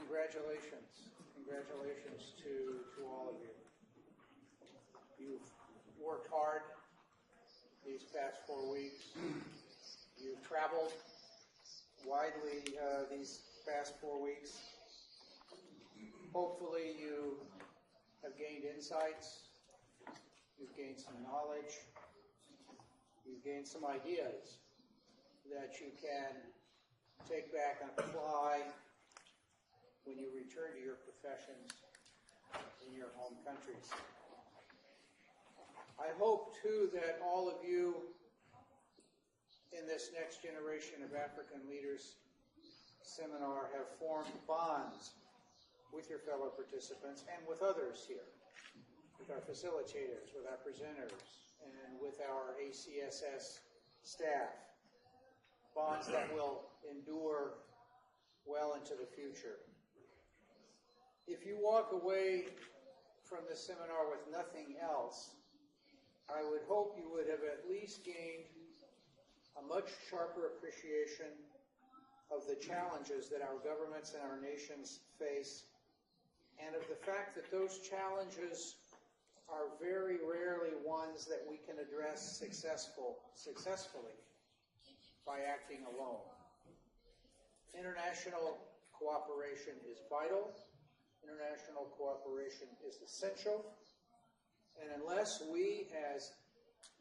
congratulations. Congratulations to all of you. You've worked hard these past 4 weeks. You've traveled widely these past 4 weeks. Hopefully you have gained insights. You've gained some knowledge. You've gained some ideas that you can take back and apply when you return to your professions in your home countries. I hope, too, that all of you in this Next Generation of African Leaders seminar have formed bonds with your fellow participants and with others here, with our facilitators, with our presenters, and with our ACSS staff. Bonds that will endure well into the future. If you walk away from this seminar with nothing else, I would hope you would have at least gained a much sharper appreciation of the challenges that our governments and our nations face, and of the fact that those challenges are very rarely ones that we can address successfully by acting alone. International cooperation is vital. International cooperation is essential. And unless we as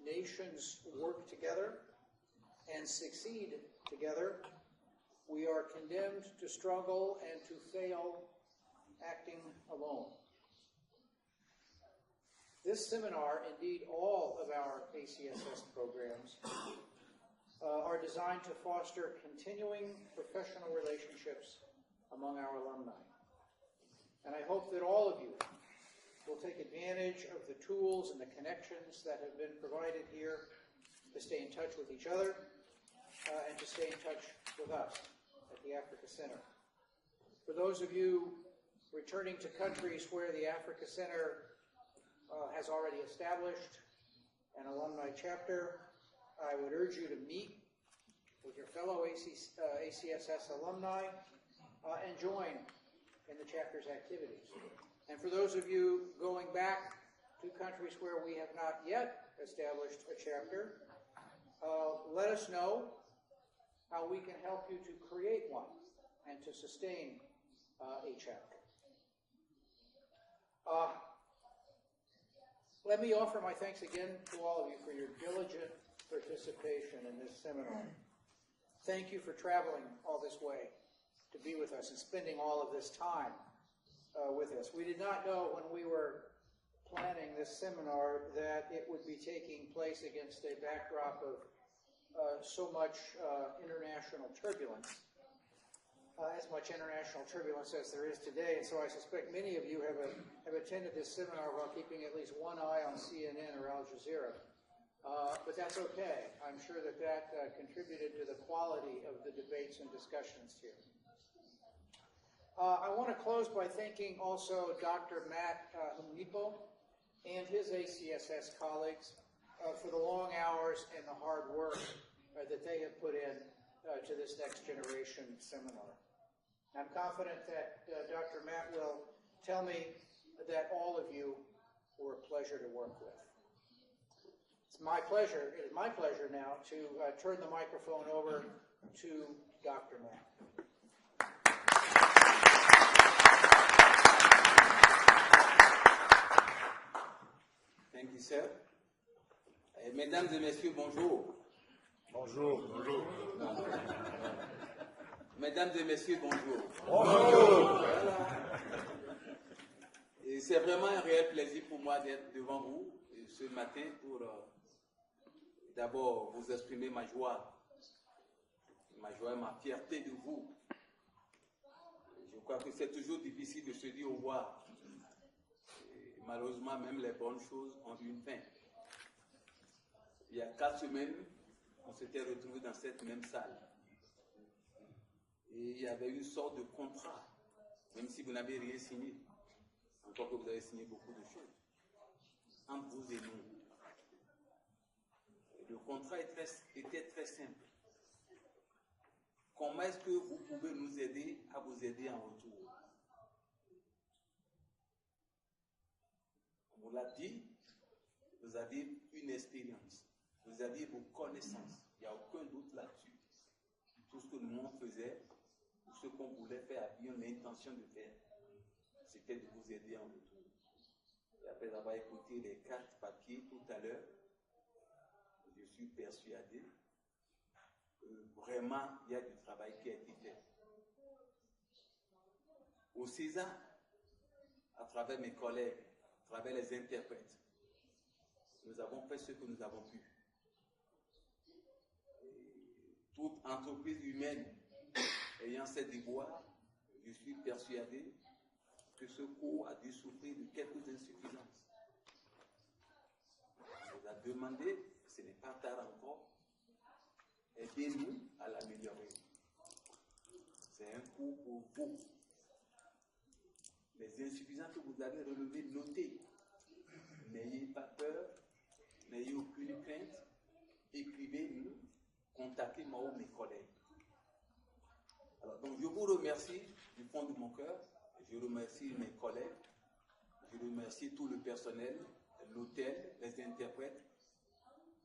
nations work together and succeed together, we are condemned to struggle and to fail acting alone. This seminar, indeed all of our ACSS programs, are designed to foster continuing professional relationships among our alumni. And I hope that all of you will take advantage of the tools and the connections that have been provided here to stay in touch with each other and to stay in touch with us at the Africa Center. For those of you returning to countries where the Africa Center has already established an alumni chapter, I would urge you to meet with your fellow ACSS alumni and join in the chapter's activities. And for those of you going back to countries where we have not yet established a chapter, let us know how we can help you to create one and to sustain a chapter. Let me offer my thanks again to all of you for your diligent participation in this seminar. Thank you for traveling all this way to be with us and spending all of this time with us. We did not know when we were planning this seminar that it would be taking place against a backdrop of so much international turbulence, as much international turbulence as there is today. And so I suspect many of you have attended this seminar while keeping at least one eye on CNN or Al Jazeera. But that's okay. I'm sure that contributed to the quality of the debates and discussions here. I want to close by thanking also Dr. Matt Humnipo and his ACSS colleagues for the long hours and the hard work that they have put in to this Next Generation seminar. I'm confident that Dr. Matt will tell me that all of you were a pleasure to work with. It is my pleasure now to turn the microphone over to Dr. Matt. Thank you, sir. Mesdames et messieurs, bonjour. Bonjour. Bonjour. Mesdames et messieurs, bonjour. Bonjour. Voilà. Et c'est vraiment un réel plaisir pour moi d'être devant vous ce matin pour d'abord vous exprimer ma joie et ma fierté de vous. Je crois que c'est toujours difficile de se dire au revoir. Et malheureusement, même les bonnes choses ont une fin. Il y a 4 semaines, on s'était retrouvés dans cette même salle. Et il y avait une sorte de contrat, même si vous n'avez rien signé, encore que vous avez signé beaucoup de choses, entre vous et nous. Le contrat était très simple. Comment est-ce que vous pouvez nous aider à vous aider en retour? vous l'a dit, vous avez une expérience, vous aviez vos connaissances, il n'y a aucun doute là-dessus. Tout ce que nous on faisait, ou ce qu'on voulait faire, avions l'intention de faire, c'était de vous aider en retour. Et après avoir écouté les 4 papiers tout à l'heure, je suis persuadé que vraiment il y a du travail qui a été fait. Au César, à travers mes collègues, à travers les interprètes, nous avons fait ce que nous avons pu. Et toute entreprise humaine ayant ses devoirs, je suis persuadé que ce cours a dû souffrir de quelques insuffisances. On nous a demandé, ce n'est pas tard encore, aidez-nous à l'améliorer. C'est un cours pour vous. Les insuffisances que vous avez relevées, notez. N'ayez pas peur, n'ayez aucune crainte. Écrivez-nous, contactez-moi ou mes collègues. Alors, donc, je vous remercie du fond de mon cœur. Je remercie mes collègues. Je remercie tout le personnel, l'hôtel, les interprètes,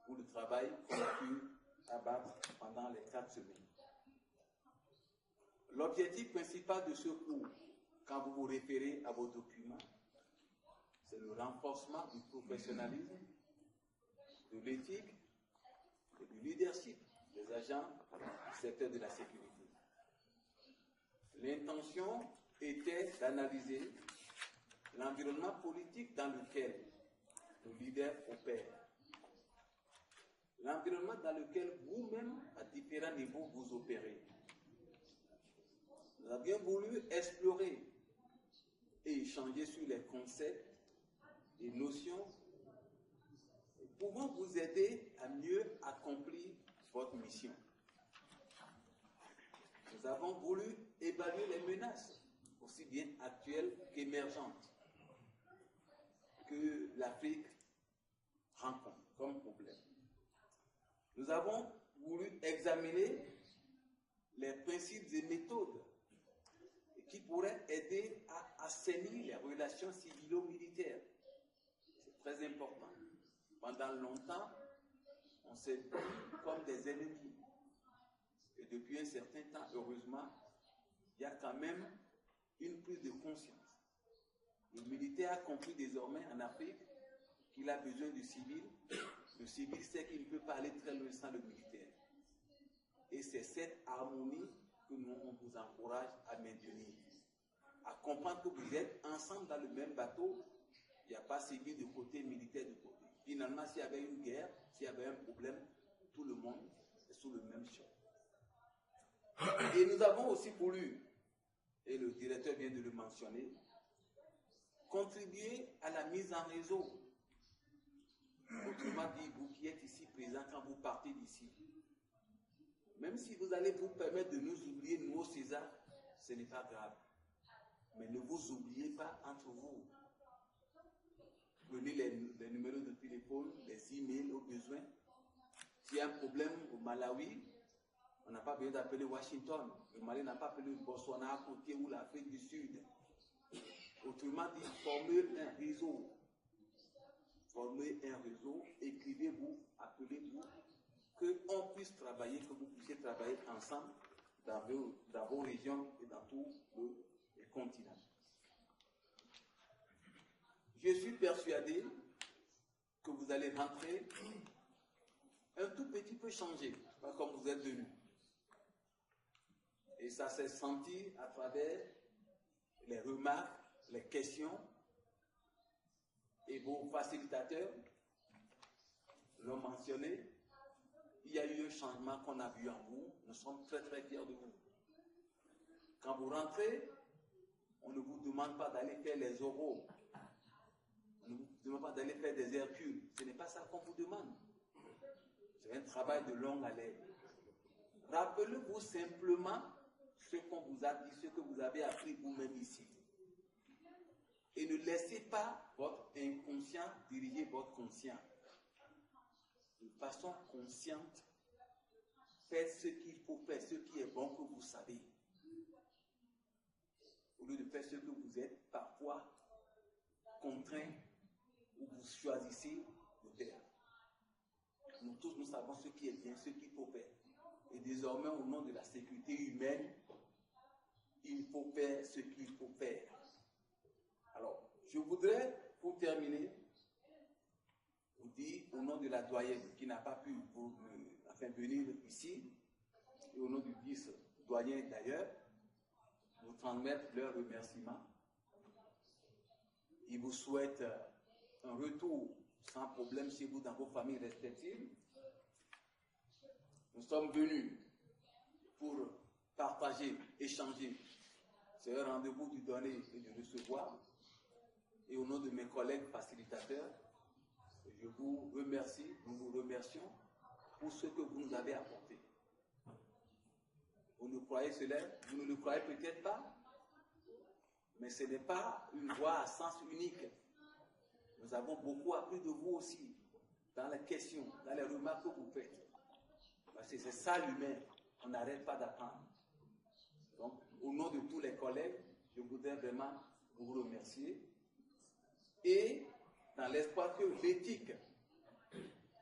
pour le travail qu'on a pu abattre pendant les 4 semaines. L'objectif principal de ce cours, quand vous vous référez à vos documents, c'est le renforcement du professionnalisme, de l'éthique et du leadership des agents du secteur de la sécurité. L'intention était d'analyser l'environnement politique dans lequel le leader opère, l'environnement dans lequel vous-même, à différents niveaux, vous opérez. Nous avions voulu explorer et échanger sur les concepts et notions pouvant vous aider à mieux accomplir votre mission. Nous avons voulu évaluer les menaces, aussi bien actuelles qu'émergentes, que l'Afrique rencontre comme problème. Nous avons voulu examiner les principes et méthodes qui pourraient aider à assainir les relations civilo-militaires. C'est très important. Pendant longtemps, on s'est vu comme des ennemis. Et depuis un certain temps, heureusement, il y a quand même une prise de conscience. Le militaire a compris désormais en Afrique qu'il a besoin du civil. Le civil sait qu'il ne peut pas aller très loin sans le militaire. Et c'est cette harmonie que nous, on vous encourage à maintenir. À comprendre que vous êtes ensemble dans le même bateau, il n'y a pas civil de côté, militaire de côté. Finalement, s'il y avait une guerre, s'il y avait un problème, tout le monde est sous le même champ. Et nous avons aussi voulu, et le directeur vient de le mentionner, contribuer à la mise en réseau. Autrement dit, vous qui êtes ici présents quand vous partez d'ici, même si vous allez vous permettre de nous oublier, nous au César, ce n'est pas grave. Mais ne vous oubliez pas entre vous. Prenez les numéros de téléphone, les emails au besoin. S'il y a un problème au Malawi, on n'a pas besoin d'appeler Washington. Le Mali n'a pas appelé le Botswana à côté ou l'Afrique du Sud. Autrement dit, formez un réseau. Formez un réseau, écrivez-vous, appelez-vous, qu'on puisse travailler, que vous puissiez travailler ensemble dans vos régions et dans tous les continents. Je suis persuadé que vous allez rentrer un tout petit peu changé, pas comme vous êtes venu. Et ça s'est senti à travers les remarques, les questions, et vos facilitateurs l'ont mentionné. Il y a eu un changement qu'on a vu en vous. Nous sommes très très fiers de vous. Quand vous rentrez, on ne vous demande pas d'aller faire les oraux. On ne vous demande pas d'aller faire des Hercules. Ce n'est pas ça qu'on vous demande. C'est un travail de longue haleine. Rappelez-vous simplement ce qu'on vous a dit, ce que vous avez appris vous-même ici. Et ne laissez pas votre inconscient diriger votre conscient. De façon consciente, faites ce qu'il faut faire, ce qui est bon que vous savez. Au lieu de faire ce que vous êtes parfois contraint choisissez le faire. Nous tous, nous savons ce qui est bien, ce qu'il faut faire. Et désormais, au nom de la sécurité humaine, il faut faire ce qu'il faut faire. Alors, je voudrais, pour terminer, vous dire au nom de la doyenne qui n'a pas pu venir ici, et au nom du vice-doyen d'ailleurs, vous transmettre leurs remerciements. Ils vous souhaitent un retour sans problème chez vous dans vos familles respectives. Nous sommes venus pour partager, échanger. C'est un rendez-vous du donner et du recevoir. Et au nom de mes collègues facilitateurs, je vous remercie, nous vous remercions pour ce que vous nous avez apporté. Vous ne le croyez peut-être pas, mais ce n'est pas une voie à sens unique. Nous avons beaucoup appris de vous aussi, dans les questions, dans les remarques que vous faites. Parce que c'est ça l'humain, on n'arrête pas d'apprendre. Donc, au nom de tous les collègues, je voudrais vraiment vous remercier. Et dans l'espoir que l'éthique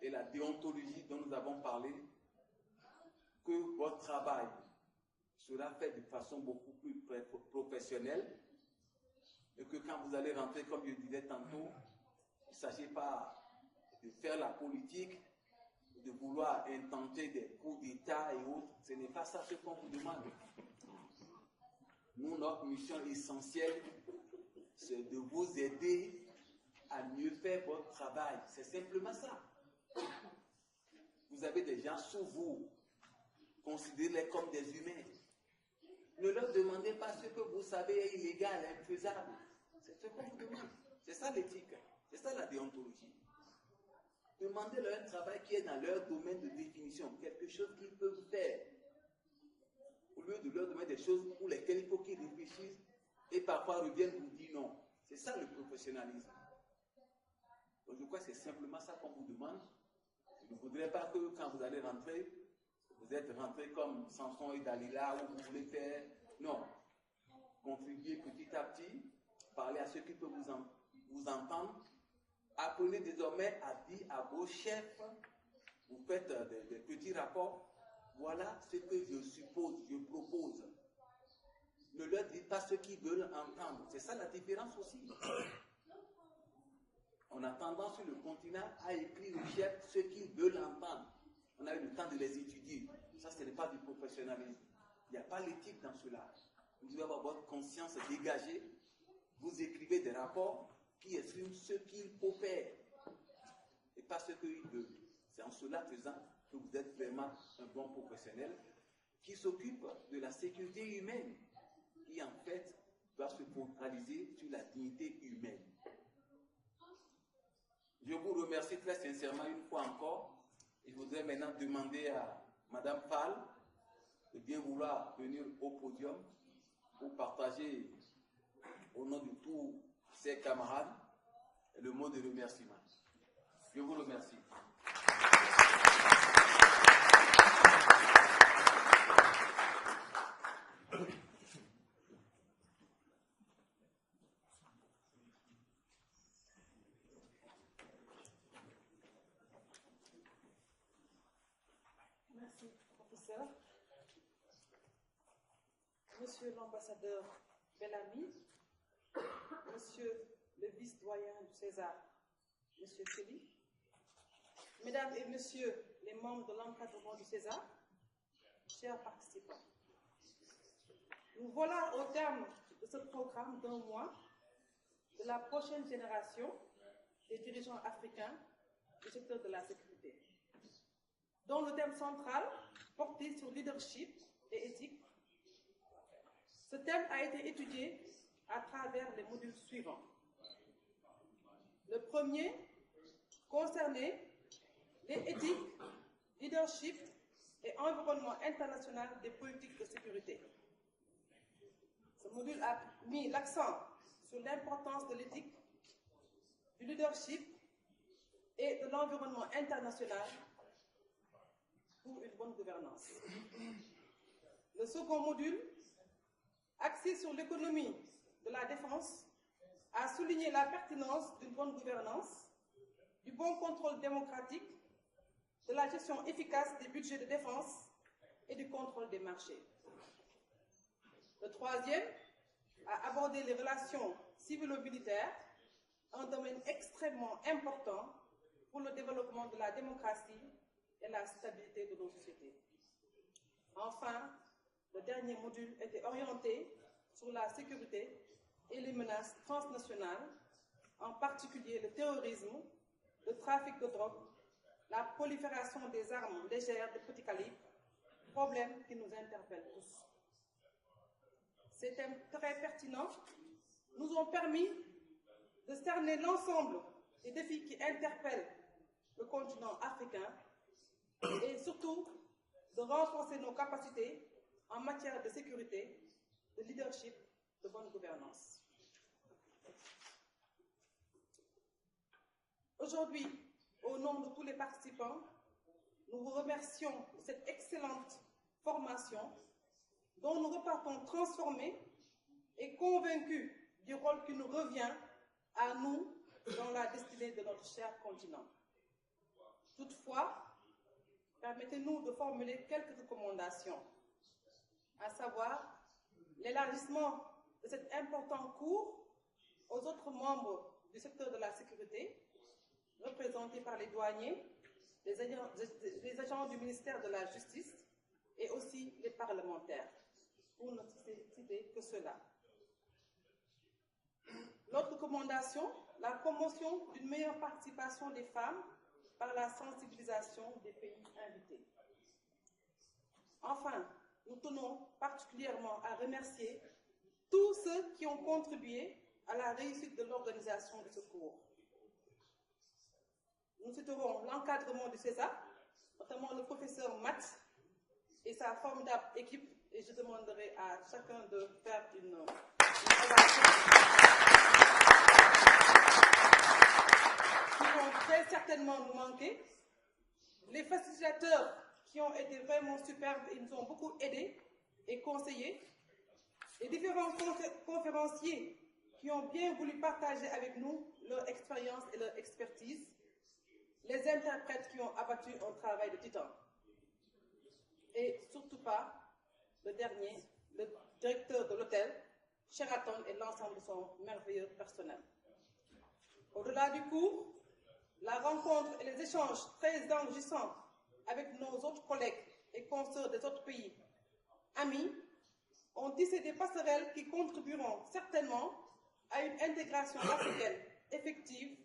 et la déontologie dont nous avons parlé, que votre travail sera fait de façon beaucoup plus professionnelle et que quand vous allez rentrer, comme je disais tantôt, il ne s'agit pas de faire la politique, de vouloir intenter des coups d'État et autres. Ce n'est pas ça ce qu'on vous demande. Nous, notre mission essentielle, c'est de vous aider à mieux faire votre travail. C'est simplement ça. Vous avez des gens sous vous. Considérez-les comme des humains. Ne leur demandez pas ce que vous savez est illégal, infaisable. C'est ce qu'on vous demande. C'est ça l'éthique. C'est ça la déontologie. Demandez-leur un travail qui est dans leur domaine de définition, quelque chose qu'ils peuvent faire. Au lieu de leur demander des choses pour lesquelles il faut qu'ils réfléchissent et parfois reviennent vous dire non. C'est ça le professionnalisme. Donc je crois que c'est simplement ça qu'on vous demande. Je ne voudrais pas que quand vous allez rentrer, vous êtes rentré comme Samson et Dalila où vous voulez faire. Non. Contribuez petit à petit, parlez à ceux qui peuvent vous entendre. Apprenez désormais à dire à vos chefs, vous faites des petits rapports. Voilà ce que je suppose, je propose. Ne leur dites pas ce qu'ils veulent entendre. C'est ça la différence aussi. On a tendance sur le continent à écrire aux chefs ce qu'ils veulent entendre. On a eu le temps de les étudier. Ça, ce n'est pas du professionnalisme. Il n'y a pas l'éthique dans cela. Vous devez avoir votre conscience dégagée. Vous écrivez des rapports qui expriment ce qu'il faut faire et pas ce qu'ils veulent. C'est en cela faisant que vous êtes vraiment un bon professionnel qui s'occupe de la sécurité humaine, qui en fait doit se focaliser sur la dignité humaine. Je vous remercie très sincèrement une fois encore. Je voudrais maintenant demander à Madame Fall de bien vouloir venir au podium pour partager au nom de tous ses camarades le mot de remerciement. Je vous remercie. Merci, professeur. Monsieur l'ambassadeur Bellamy, monsieur le vice-doyen du César, monsieur Kelly, mesdames et messieurs les membres de l'encadrement du César, chers participants. Nous voilà au terme de ce programme d'un mois de la prochaine génération des dirigeants africains du secteur de la sécurité, dont le thème central portait sur leadership et éthique. Ce thème a été étudié à travers les modules suivants. Le premier concernait les éthiques, leadership et environnement international des politiques de sécurité. Ce module a mis l'accent sur l'importance de l'éthique, du leadership et de l'environnement international pour une bonne gouvernance. Le second module, axé sur l'économie de la défense, a souligné la pertinence d'une bonne gouvernance du bon contrôle démocratique, de la gestion efficace des budgets de défense et du contrôle des marchés. Le troisième a abordé les relations civilo-militaires, un domaine extrêmement important pour le développement de la démocratie et la stabilité de nos sociétés. Enfin, le dernier module était orienté sur la sécurité et les menaces transnationales, en particulier le terrorisme, le trafic de drogue, la prolifération des armes légères de petit calibre, problèmes qui nous interpellent tous. Ces thèmes très pertinents nous ont permis de cerner l'ensemble des défis qui interpellent le continent africain et surtout de renforcer nos capacités en matière de sécurité, de leadership, de bonne gouvernance. Aujourd'hui, au nom de tous les participants, nous vous remercions de cette excellente formation dont nous repartons transformés et convaincus du rôle qui nous revient à nous dans la destinée de notre cher continent. Toutefois, permettez-nous de formuler quelques recommandations, à savoir l'élargissement de cet important cours aux autres membres du secteur de la sécurité, représentés par les douaniers, les agents du ministère de la Justice et aussi les parlementaires, pour ne citer que cela. L'autre recommandation, la promotion d'une meilleure participation des femmes par la sensibilisation des pays invités. Enfin, nous tenons particulièrement à remercier tous ceux qui ont contribué à la réussite de l'organisation de ce cours. Nous citerons l'encadrement du CESA, notamment le professeur Matt et sa formidable équipe, et je demanderai à chacun de faire une ovation qui vont très certainement nous manquer. Les facilitateurs qui ont été vraiment superbes et nous ont beaucoup aidés et conseillés. Les différents conférenciers qui ont bien voulu partager avec nous leur expérience et leur expertise. Les interprètes qui ont abattu un travail de titan. Et surtout pas, le dernier, le directeur de l'hôtel, Sheraton et l'ensemble de son merveilleux personnel. Au-delà du cours, la rencontre et les échanges très enrichissants avec nos autres collègues et consoeurs des autres pays amis ont tissé des passerelles qui contribueront certainement à une intégration africaine effective,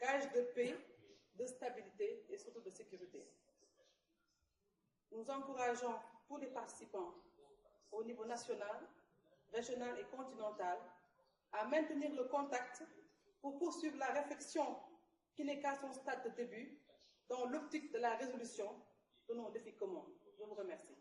gage de paix, de stabilité et surtout de sécurité. Nous encourageons tous les participants au niveau national, régional et continental à maintenir le contact pour poursuivre la réflexion qui n'est qu'à son stade de début dans l'optique de la résolution de nos défis communs. Je vous remercie.